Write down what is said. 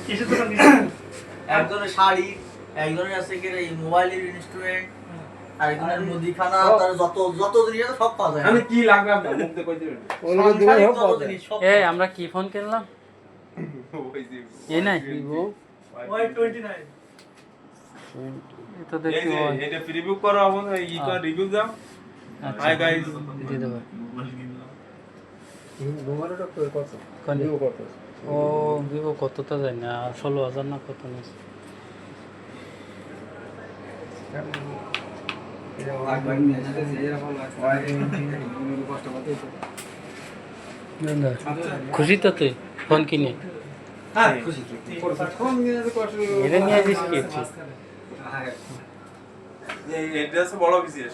কিসের দোকান দিছে? একজনের শাড়ি, একজনের আছে কি এই মোবাইলের ইনস্ট্রুমেন্ট, আর একজনের মুদিখানা, তার যত যত জিনিস আছে সব পাওয়া যায়। আমি কি লাগবে আপনার মুখতে কই দিবেন? ওগুলো দিলে সাংসারিক সব যত পাওয়া যায়। জিনিস সব এই পাওয়া যায়। আমরা কি ফোন কিনলাম? ওই যে এই নাই Vivo Y29 এটা এই দেখি যে এটা প্রিভিউ করো আপন ইটা রিভিউ দাও। আচ্ছা হাই গাইস। দিয়ে দেবো। মোবাইলটা কত? কোন Vivo কত? ও ভিভো কত তো জানি না 16,000 না কত নিয়েছে। খুশি তো তুই ফোন কিনে? হ্যাঁ খুশি। এটা নিয়ে আসিস কি তুই? এই এড্রেস বড় বিশেষ